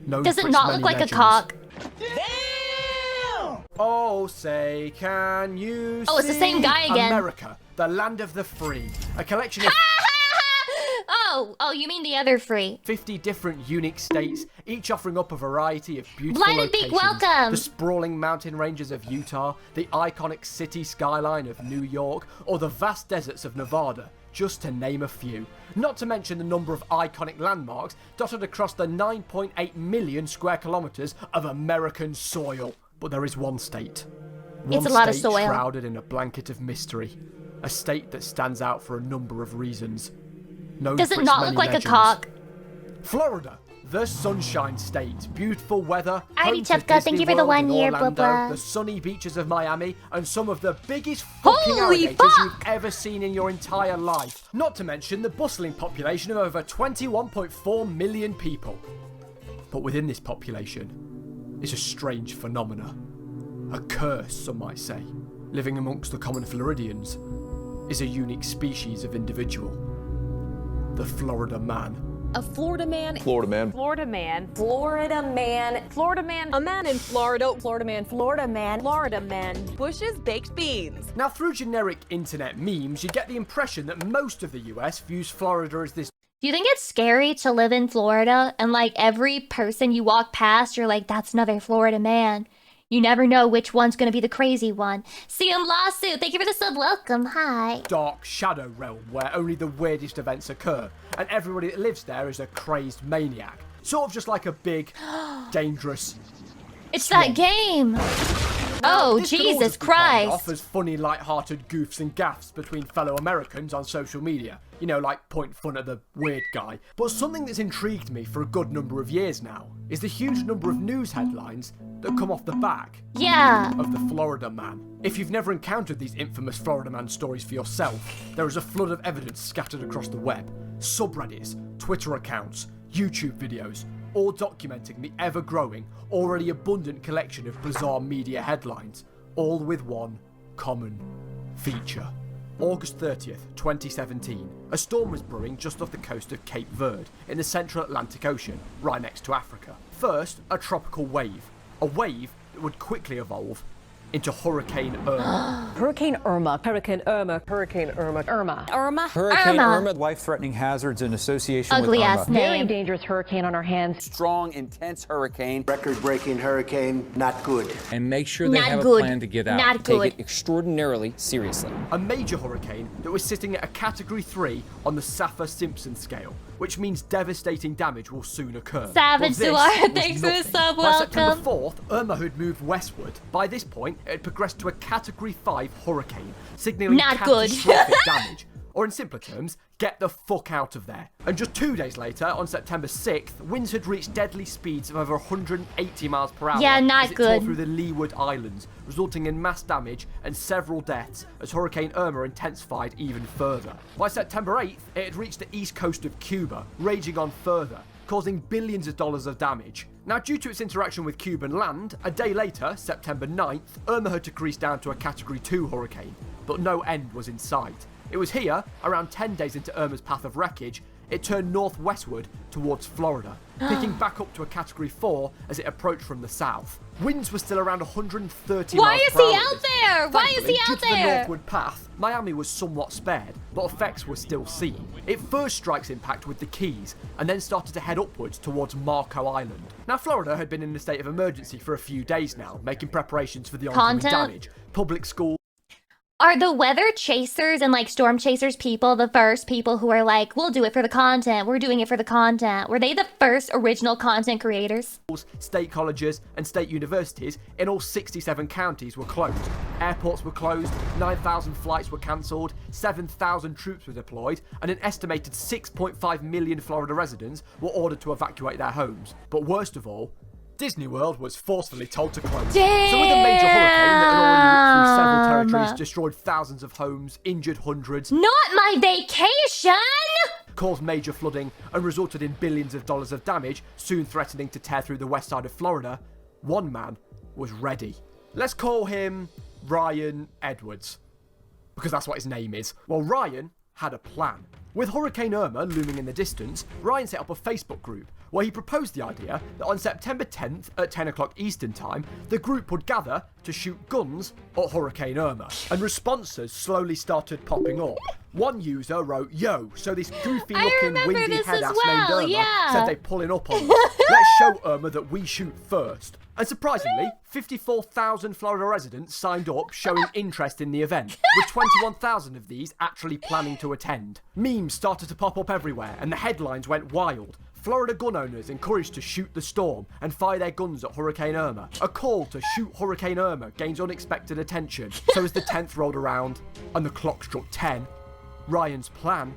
known Does for it its not many look like legends. a cock? Oh, say, can you see? Oh, it's the same guy again. America, the land of the free. A collection of Oh, you mean the other free. 50 different unique states, each offering up a variety of beautiful Blinded Beak, locations. welcome! The sprawling mountain ranges of Utah, the iconic city skyline of New York, or the vast deserts of Nevada, just to name a few. Not to mention the number of iconic landmarks dotted across the 9.8 million square kilometers of American soil. But there is one state. It's a lot of state soil. shrouded in a blanket of mystery. A state that stands out for a number of reasons. Known Does for it its not many look like legends. a cock? Florida, the Sunshine State. Beautiful weather. Alrighty, home to Chupka, thank Disney you for the World in 1 year, Orlando, blah, blah. the sunny beaches of Miami, and some of the biggest fucking Holy alligators fuck! you've ever seen in your entire life. Not to mention the bustling population of over 21.4 million people. But within this population is a strange phenomena. A curse, some might say. Living amongst the common Floridians is a unique species of individual. The Florida Man. A Florida man. Florida man. Florida man. Florida man. Florida man. A man in Florida. Florida man. Florida man. Florida man. Bush's baked beans. Now, through generic internet memes, you get the impression that most of the US views Florida as this Do you think it's scary to live in Florida and like every person you walk past, you're like, that's another Florida man? You never know which one's gonna be the crazy one. CM Lawsuit, thank you for the sub. Welcome, hi. dark shadow realm where only the weirdest events occur, and everybody that lives there is a crazy maniac. Sort of just like a big, dangerous... It's that game. Oh, This could all Jesus just be played off Christ. as funny, light-hearted goofs and gaffs between fellow Americans on social media. You know, like point fun at the weird guy. But something that's intrigued me for a good number of years now is the huge number of news headlines that come off the back Yeah. of the Florida Man. If you've never encountered these infamous Florida Man stories for yourself, there is a flood of evidence scattered across the web. Subreddits, Twitter accounts, YouTube videos, all documenting the ever-growing, already abundant collection of bizarre media headlines, all with one common feature. August 30th, 2017, a storm was brewing just off the coast of Cape Verde in the central Atlantic Ocean, right next to Africa. First, a tropical wave. A wave that would quickly evolve into Hurricane Irma. Hurricane Irma. Hurricane Irma. Hurricane Irma. Irma. Irma. Hurricane Irma. Irma, life-threatening hazards in association Ugly with Irma. ass Very name. dangerous hurricane on our hands. Strong, intense hurricane. Record-breaking hurricane, not good. And make sure they Not have good. a plan to get out. Not Take good. it extraordinarily seriously. A major hurricane that was sitting at a Category 3 on the Saffir-Simpson scale, which means devastating damage will soon occur. Savage But this Duarte, was thanks for the nothing. sub, By September welcome. 4th, Irma had moved westward. By this point, it had progressed to a Category 5 hurricane, signalling Not good. catastrophic damage. Or in simpler terms, get the fuck out of there. And just 2 days later, on September 6th, winds had reached deadly speeds of over 180 miles per hour. Yeah, not as it tore good. through the Leeward Islands, resulting in mass damage and several deaths as Hurricane Irma intensified even further. By September 8th, it had reached the east coast of Cuba, raging on further, causing billions of dollars of damage. Now, due to its interaction with Cuban land, a day later, September 9th, Irma had decreased down to a Category 2 hurricane, but no end was in sight. It was here, around 10 days into Irma's path of wreckage, it turned northwestward towards Florida, picking back up to a Category 4 as it approached from the south. Winds were still around 130 Why miles is per he hour. out there? Why is Thankfully, he out due to the there? northward path, Miami was somewhat spared, but effects were still seen. It first strikes impact with the Keys, and then started to head upwards towards Marco Island. Now, Florida had been in a state of emergency for a few days now, making preparations for the oncoming Content? damage. Public schools, Are the weather chasers and like storm chasers people the first people who are like, we'll do it for the content, we're doing it for the content? Were they the first original content creators? state colleges, and state universities in all 67 counties were closed. Airports were closed, 9,000 flights were cancelled, 7,000 troops were deployed, and an estimated 6.5 million Florida residents were ordered to evacuate their homes. But worst of all, Disney World was forcefully told to close. So with a major hurricane that had already ripped through several territories, destroyed thousands of homes, injured hundreds, Not my vacation! caused major flooding, and resulted in billions of dollars of damage, soon threatening to tear through the west side of Florida, one man was ready. Let's call him Ryan Edwards, because that's what his name is. Well, Ryan had a plan. With Hurricane Irma looming in the distance, Ryan set up a Facebook group where he proposed the idea that on September 10th at 10 o'clock Eastern Time, the group would gather to shoot guns at Hurricane Irma. And responses slowly started popping up. One user wrote, "Yo, so this goofy-looking, windy head-ass named Irma said they pulling up on us. Let's show Irma that we shoot first." And surprisingly, 54,000 Florida residents signed up showing interest in the event, with 21,000 of these actually planning to attend. Memes started to pop up everywhere, and the headlines went wild. Florida gun owners encouraged to shoot the storm and fire their guns at Hurricane Irma. A call to shoot Hurricane Irma gains unexpected attention. So as the 10th rolled around and the clock struck 10, Ryan's plan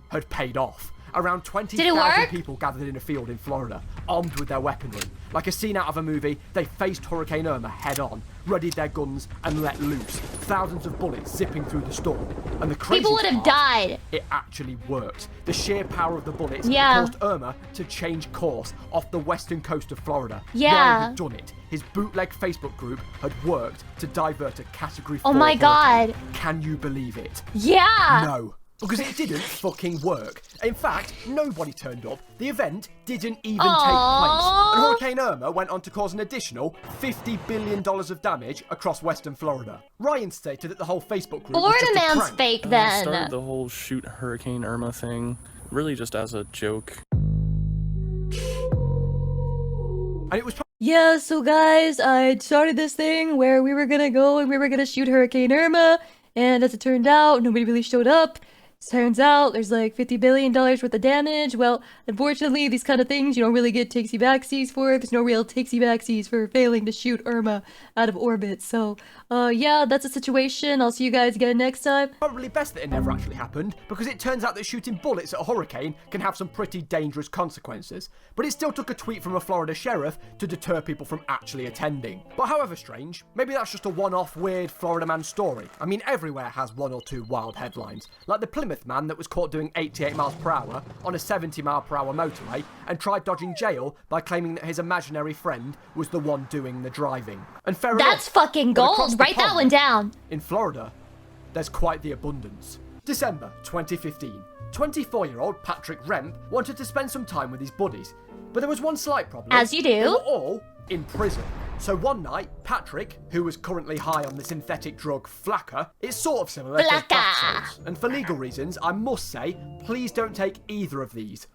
had paid off. Around 20,000 people gathered in a field in Florida, armed with their weaponry. Like a scene out of a movie, they faced Hurricane Irma head-on, readied their guns, and let loose. Thousands of bullets zipping through the storm. And the crazy people would have died. It actually worked. The sheer power of the bullets caused Irma to change course off the western coast of Florida. Ryan had done it. His bootleg Facebook group had worked to divert a Category 4 Oh my God. Can you believe it? Yeah. No. Because it didn't fucking work. In fact, nobody turned up. The event didn't even take place. And Hurricane Irma went on to cause an additional $50 billion of damage across western Florida. Ryan stated that the whole Facebook group was just a Florida man's prank. fake I then. started the whole shoot Hurricane Irma thing really just as a joke. And it was Yeah, so guys, I started this thing where we were gonna go and we were gonna shoot Hurricane Irma, and as it turned out, nobody really showed up. Turns out there's like $50 billion worth of damage. Well, unfortunately, these kind of things you don't really get takesy-backsies for. There's no real takesy-backsies for failing to shoot Irma out of orbit. So, yeah, that's a situation. I'll see you guys again next time. probably best that it never actually happened, because it turns out that shooting bullets at a hurricane can have some pretty dangerous consequences. But it still took a tweet from a Florida sheriff to deter people from actually attending. But however strange, maybe that's just a one-off weird Florida man story. I mean, everywhere has one or two wild headlines, like the Plymouth man that was caught doing 88 miles per hour on a 70 mile per hour motorway and tried dodging jail by claiming that his imaginary friend was the one doing the driving. And fair enough, That's fucking but across gold. the Write that pond, one down. In Florida, there's quite the abundance. December 2015. 24-year-old Patrick Remp wanted to spend some time with his buddies, but there was one slight problem. As you do. They were all in prison. So one night, Patrick, who was currently high on the synthetic drug Flakka, it's sort of similar to Flakka. bath salts. And for legal reasons, I must say, please don't take either of these.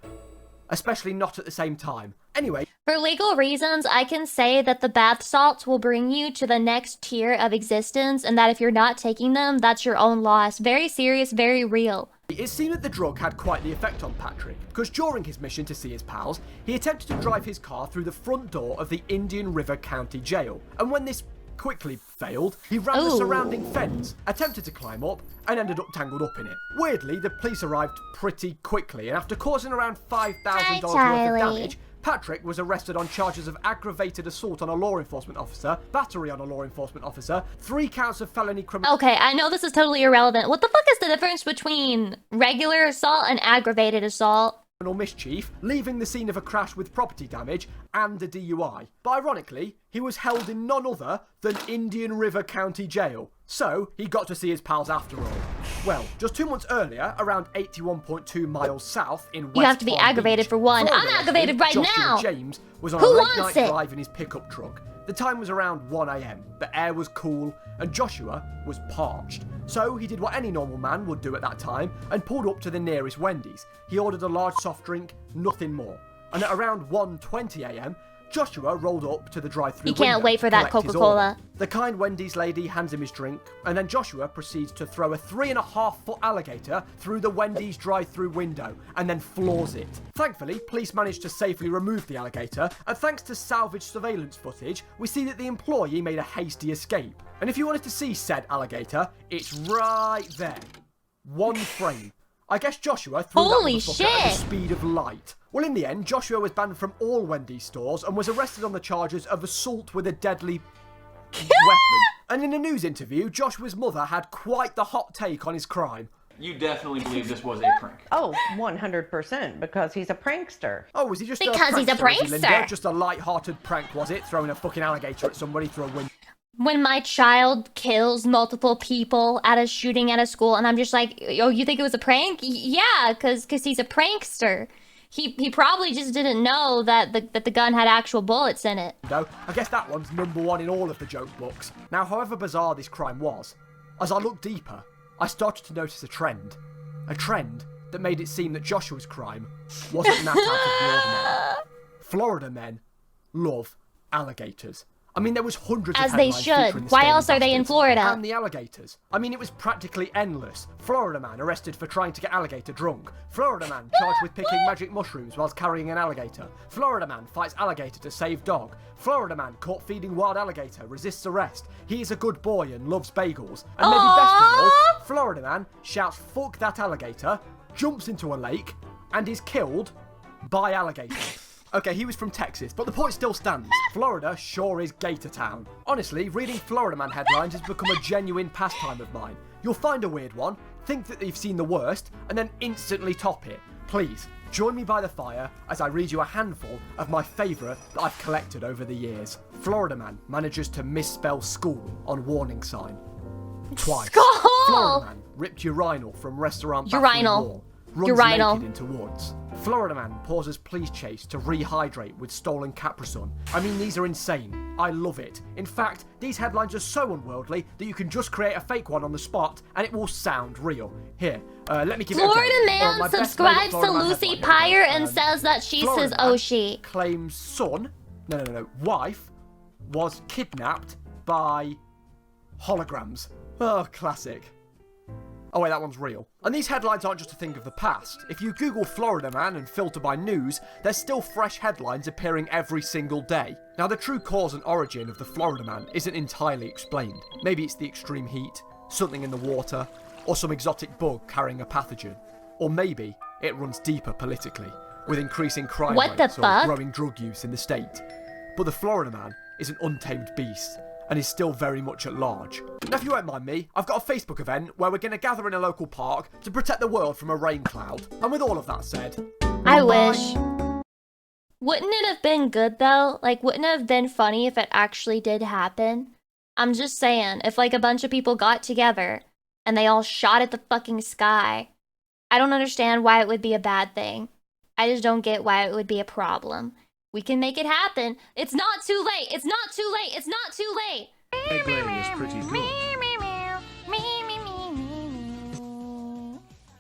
Especially not at the same time. Anyway. For legal reasons, I can say that the bath salts will bring you to the next tier of existence, and that if you're not taking them, that's your own loss. Very serious, very real. It seemed that the drug had quite the effect on Patrick, because during his mission to see his pals, he attempted to drive his car through the front door of the Indian River County Jail. And when this quickly failed, he ran the surrounding fence, attempted to climb up, and ended up tangled up in it. Weirdly, the police arrived pretty quickly, and after causing around $5,000 worth of damage, Patrick was arrested on charges of aggravated assault on a law enforcement officer, battery on a law enforcement officer, 3 counts of felony criminal... Okay, I know this is totally irrelevant. What the fuck is the difference between regular assault and aggravated assault? mischief, leaving the scene of a crash with property damage and a DUI. But ironically, he was held in none other than Indian River County Jail. So, he got to see his pals after all. Well, just 2 months earlier, around 81.2 miles south in West You have to be Palm aggravated Beach, for one. Florida I'm aggravated right Joshua now. James was on Who a wants late-night it? drive in his pickup truck. The time was around 1 AM. The air was cool, and Joshua was parched. So he did what any normal man would do at that time, and pulled up to the nearest Wendy's. He ordered a large soft drink, nothing more. And at around 1:20 AM, Joshua rolled up to the drive-thru He can't window wait for to that collect his Coca-Cola. order. The kind Wendy's lady hands him his drink, and then Joshua proceeds to throw a 3.5-foot alligator through the Wendy's drive-thru window, and then floors it. Thankfully, police managed to safely remove the alligator, and thanks to salvaged surveillance footage, we see that the employee made a hasty escape. And if you wanted to see said alligator, it's right there. One frame. I guess Joshua threw Holy that motherfucker at the shit. speed of light. Well, in the end, Joshua was banned from all Wendy's stores and was arrested on the charges of assault with a deadly weapon. And in a news interview, Joshua's mother had quite the hot take on his crime. You definitely believe this was a prank. Oh, 100%, because he's a prankster. Oh, was he just Because he's a was he, Linda? prankster. Just a light-hearted prank, was it? Throwing a fucking alligator at somebody through a window. When my child kills multiple people at a shooting at a school, and I'm just like, oh, you think it was a prank? Yeah, cause he's a prankster. He probably just didn't know that the gun had actual bullets in it. No, I guess that one's #1 in all of the joke books. Now, however bizarre this crime was, as I looked deeper, I started to notice a trend. A trend that made it seem that Joshua's crime wasn't that out of the ordinary. Florida men love alligators. I mean, there was hundreds As of they headlines should. featuring the Why scaly else are they in bastards Florida? And the alligators. I mean, it was practically endless. Florida man arrested for trying to get alligator drunk. Florida man charged with picking magic mushrooms whilst carrying an alligator. Florida man fights alligator to save dog. Florida man caught feeding wild alligator resists arrest. He is a good boy and loves bagels. And maybe best of all, Florida man shouts "fuck that alligator," jumps into a lake, and is killed by alligator. Okay, he was from Texas, but the point still stands. Florida sure is Gator Town. Honestly, reading Florida Man headlines has become a genuine pastime of mine. You'll find a weird one, think that you've seen the worst, and then instantly top it. Please, join me by the fire as I read you a handful of my favourite that I've collected over the years. Florida Man manages to misspell school on warning sign. Twice. Florida Man ripped urinal from restaurant bathroom wall. Runs naked into woods. Florida man pauses police chase to rehydrate with stolen Capri-Sun. I mean, these are insane. I love it. In fact, these headlines are so unworldly that you can just create a fake one on the spot and it will sound real. Here, let me give Florida it a man my best subscribes Florida to man Lucy headline. Pyre and says that she's Florida his man Oshi. Claims son, wife, was kidnapped by holograms. Oh, classic. Oh wait, that one's real. And these headlines aren't just a thing of the past. If you Google Florida man and filter by news, there's still fresh headlines appearing every single day. Now, the true cause and origin of the Florida man isn't entirely explained. Maybe it's the extreme heat, something in the water, or some exotic bug carrying a pathogen. Or maybe it runs deeper politically, with increasing crime rates or growing drug use in the state. But the Florida man is an untamed beast, and is still very much at large. Now, if you won't mind me, I've got a Facebook event where we're going to gather in a local park to protect the world from a rain cloud. And with all of that said, I wish. Wouldn't it have been good though? Like, wouldn't it have been funny if it actually did happen? I'm just saying, if like a bunch of people got together and they all shot at the fucking sky, I don't understand why it would be a bad thing. I just don't get why it would be a problem. We can make it happen. It's not too late. It's not too late. It's not too late. Egg laying is pretty good.